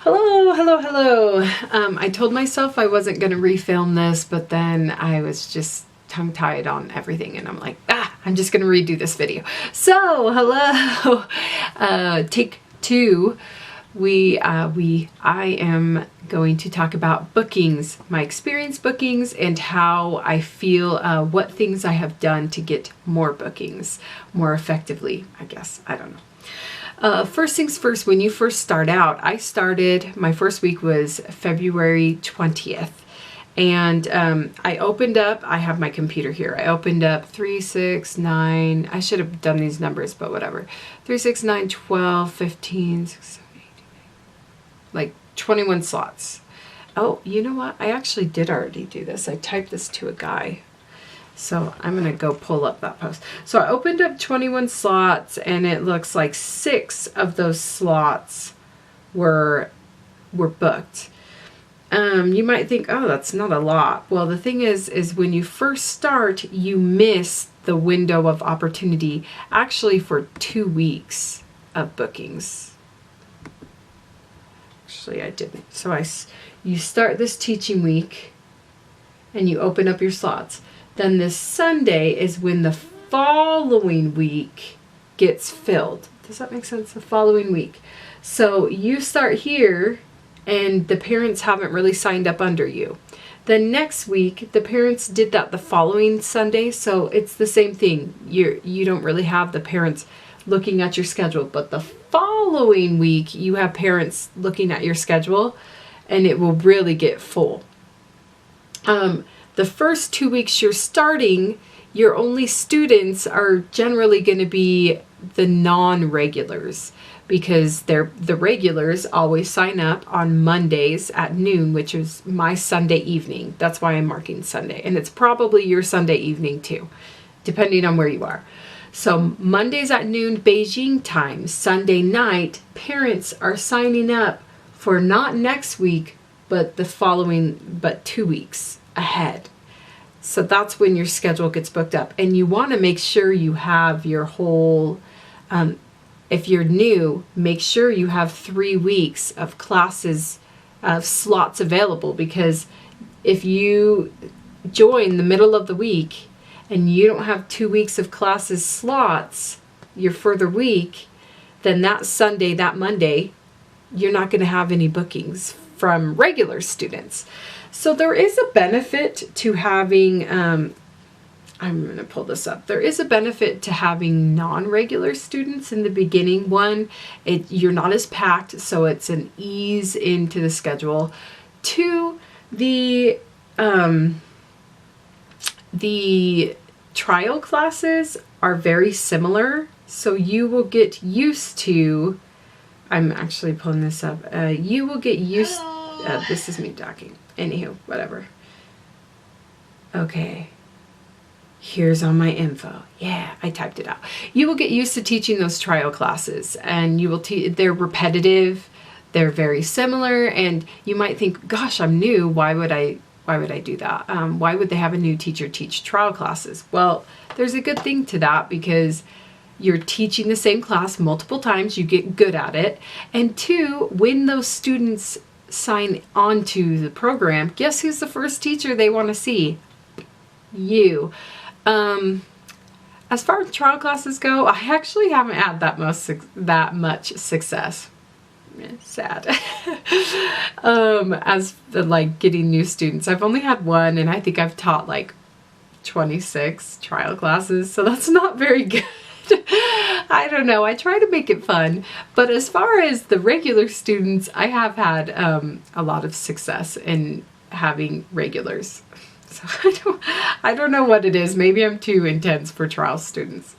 Hello, hello, hello. I told myself I wasn't going to refilm this, but then I was just tongue-tied on everything and I'm like, I'm just going to redo this video. So, hello. Take two. I am going to talk about bookings, my experience bookings, and how I feel, what things I have done to get more bookings more effectively, I guess. I don't know. First things first, when you first start out, my first week was February 20th. And I opened up, I have my computer here. I opened up 3, 6, 9, I should have done these numbers, but whatever. 3, 6, 9, 12, 15, 6, 7, 8, 9, like 21 slots. Oh, you know what? I actually did already do this. I typed this to a guy. So I'm going to go pull up that post. So I opened up 21 slots and it looks like 6 of those slots were booked. You might think, oh, that's not a lot. Well, the thing is when you first start, you miss the window of opportunity actually for 2 weeks of bookings. Actually, I didn't. So you start this teaching week and you open up your slots. Then this Sunday is when the following week gets filled. Does that make sense? The following week. So you start here and the parents haven't really signed up under you. Then next week, the parents did that the following Sunday. So it's the same thing. You don't really have the parents looking at your schedule, but the following week you have parents looking at your schedule and it will really get full. The first 2 weeks you're starting, your only students are generally going to be the non-regulars because the regulars always sign up on Mondays at noon, which is my Sunday evening. That's why I'm marking Sunday. And it's probably your Sunday evening too, depending on where you are. So Mondays at noon Beijing time, Sunday night, parents are signing up for not next week, but 2 weeks ahead. So that's when your schedule gets booked up. And you want to make sure you have your whole, if you're new, make sure you have 3 weeks of classes, of slots available. Because if you join the middle of the week and you don't have 2 weeks of classes slots, your further week, then that Sunday, that Monday, you're not going to have any bookings from regular students. So there is a benefit to having, I'm going to pull this up. There is a benefit to having non-regular students in the beginning. One, you're not as packed, so it's an ease into the schedule. 2, the trial classes are very similar, so you will get used to, I'm actually pulling this up, you will get used, this is me talking. Anywho, whatever. Okay. Here's all my info. Yeah, I typed it out. You will get used to teaching those trial classes and you will they're repetitive, they're very similar, and you might think, gosh, I'm new. Why would I do that? Why would they have a new teacher teach trial classes? Well, there's a good thing to that because you're teaching the same class multiple times, you get good at it. And 2, when those students sign on to the program, guess who's the first teacher they want to see? You. As far as trial classes go, I actually haven't had that much success. Sad. As the, like, getting new students, I've only had one, and I think I've taught like 26 trial classes, so that's not very good. I don't know. I try to make it fun, but as far as the regular students, I have had a lot of success in having regulars. So I don't know what it is. Maybe I'm too intense for trial students.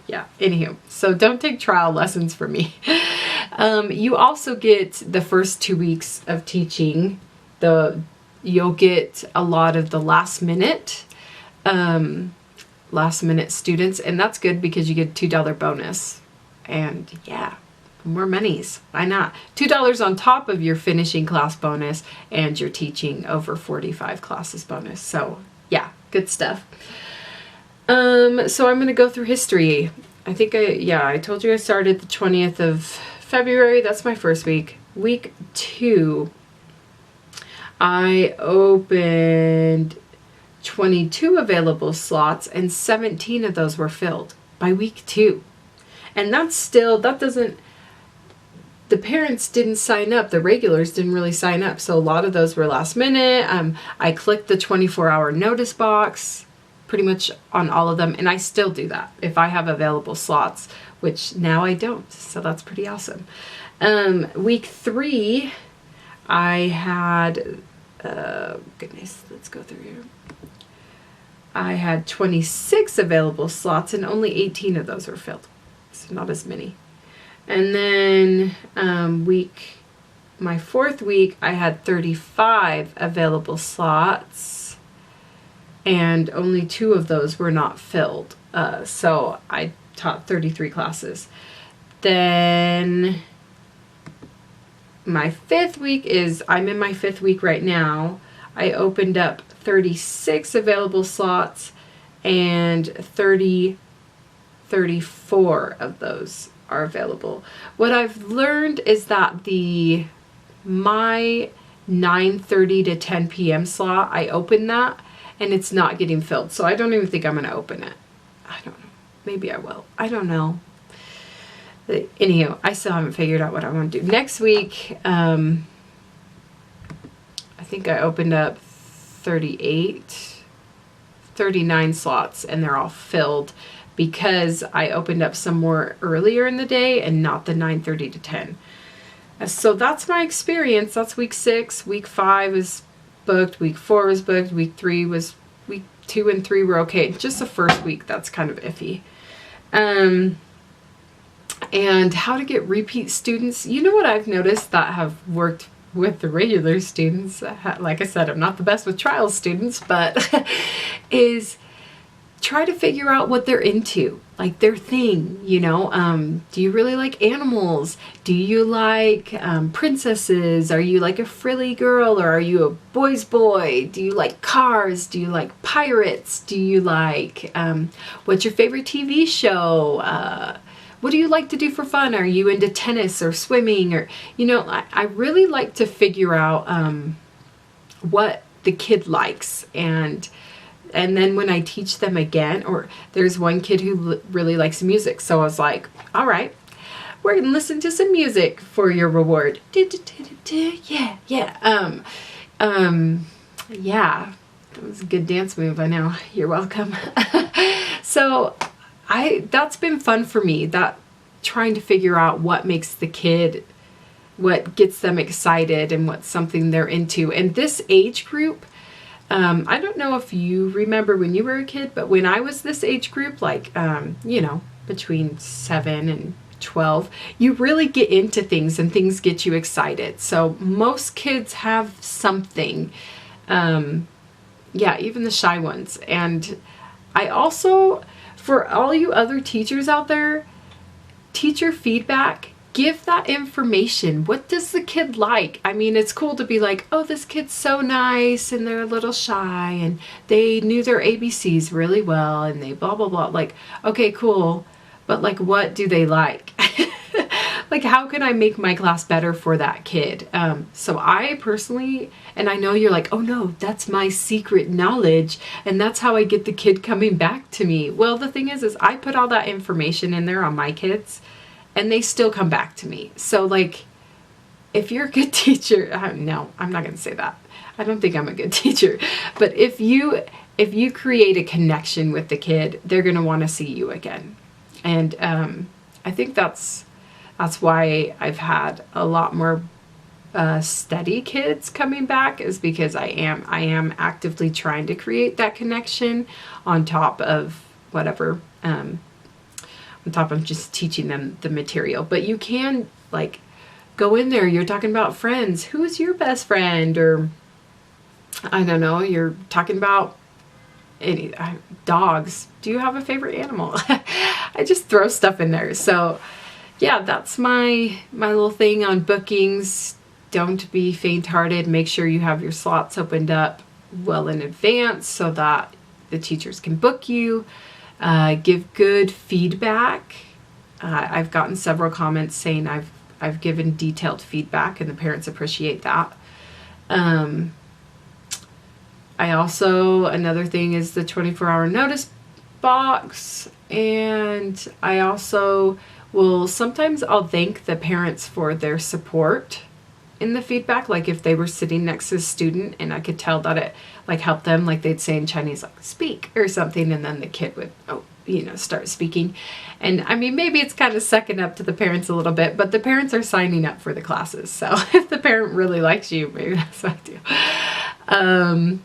Yeah. Anywho, so don't take trial lessons from me. You also get the first 2 weeks of teaching. You'll get a lot of the last minute students, and that's good because you get a $2 bonus. And yeah, more monies. Why not? $2 on top of your finishing class bonus and your teaching over 45 classes bonus. So yeah, good stuff. So I'm going to go through history. I think I told you I started the 20th of February. That's my first week. week 2, I opened 22 available slots and 17 of those were filled by week 2. And the parents didn't sign up. The regulars didn't really sign up. So a lot of those were last minute. I clicked the 24-hour notice box pretty much on all of them. And I still do that if I have available slots, which now I don't. So that's pretty awesome. Week 3, I had, goodness, let's go through here. I had 26 available slots and only 18 of those were filled. So not as many. And then my 4th week, I had 35 available slots and only 2 of those were not filled. So I taught 33 classes. Then my 5th week I'm in my 5th week right now. I opened up 36 available slots and 34 of those are available. What I've learned is that my 9:30 to 10 p.m. slot, I opened that and it's not getting filled. So I don't even think I'm going to open it. I don't know. Maybe I will. I don't know. Anyhow, I still haven't figured out what I want to do. Next week, I think I opened up 39 slots and they're all filled because I opened up some more earlier in the day and not the 9:30 to 10. So that's my experience. That's week 6. Week 5 is booked. Week 4 was booked. Week 2 and 3 were okay. Just the first week, that's kind of iffy. And how to get repeat students. You know what I've noticed that have worked with the regular students, like I said, I'm not the best with trial students, but is try to figure out what they're into, like their thing, you know. Do you really like animals? Do you like princesses? Are you like a frilly girl or are you a boy's boy? Do you like cars? Do you like pirates? Do you like, what's your favorite TV show? What do you like to do for fun? Are you into tennis or swimming? Or, you know, I really like to figure out what the kid likes. And then when I teach them again, or there's one kid who really likes music. So I was like, all right, we're going to listen to some music for your reward. Yeah, yeah. Yeah, that was a good dance move. I know. You're welcome. So that's been fun for me, that trying to figure out what makes the kid, what gets them excited and what's something they're into. And this age group, I don't know if you remember when you were a kid, but when I was this age group, like, you know, between 7 and 12, you really get into things and things get you excited. So most kids have something, yeah, even the shy ones. And I also, for all you other teachers out there, teacher feedback, give that information. What does the kid like? I mean, it's cool to be like, oh, this kid's so nice and they're a little shy and they knew their ABCs really well and they blah, blah, blah. Like, okay, cool. But like, what do they like? Like, how can I make my class better for that kid? So I personally, and I know you're like, oh no, that's my secret knowledge. And that's how I get the kid coming back to me. Well, the thing is I put all that information in there on my kids and they still come back to me. So like, if you're a good teacher, no, I'm not going to say that. I don't think I'm a good teacher, but if you create a connection with the kid, they're going to want to see you again. And, I think that's why I've had a lot more steady kids coming back, is because I am actively trying to create that connection on top of whatever, on top of just teaching them the material. But you can like go in there, you're talking about friends. Who's your best friend? Or I don't know, you're talking about dogs. Do you have a favorite animal? I just throw stuff in there. So yeah, that's my little thing on bookings. Don't be faint-hearted. Make sure you have your slots opened up well in advance so that the teachers can book you. Give good feedback. I've gotten several comments saying I've I've given detailed feedback, and the parents appreciate that. I also, another thing is the 24-hour notice box, and I also will, sometimes I'll thank the parents for their support in the feedback. Like if they were sitting next to a student and I could tell that it like helped them, like they'd say in Chinese, like speak or something, and then the kid would, start speaking. And I mean, maybe it's kind of sucking up to the parents a little bit, but the parents are signing up for the classes. So if the parent really likes you, maybe that's what I do.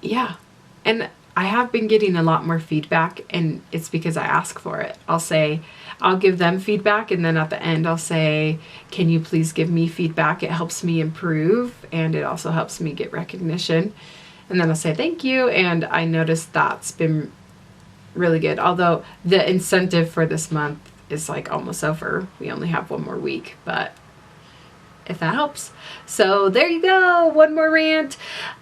Yeah. And I have been getting a lot more feedback, and it's because I ask for it. I'll give them feedback, and then at the end I'll say, can you please give me feedback? It helps me improve, and it also helps me get recognition. And then I'll say thank you, and I noticed that's been really good. Although the incentive for this month is like almost over. We only have one more week, but if that helps. So there you go, one more rant.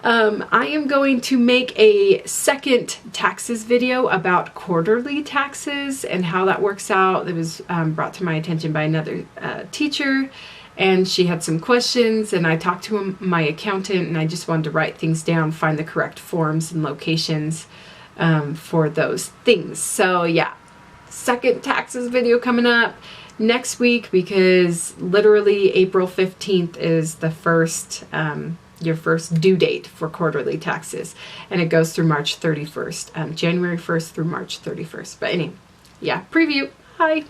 I am going to make a second taxes video about quarterly taxes and how that works out. It was brought to my attention by another teacher, and she had some questions, and I talked to my accountant, and I just wanted to write things down, find the correct forms and locations for those things. So yeah, second taxes video coming up next week, because literally April 15th is the first, your first due date for quarterly taxes, and it goes through March 31st, January 1st through March 31st. But anyway, yeah, preview. Hi.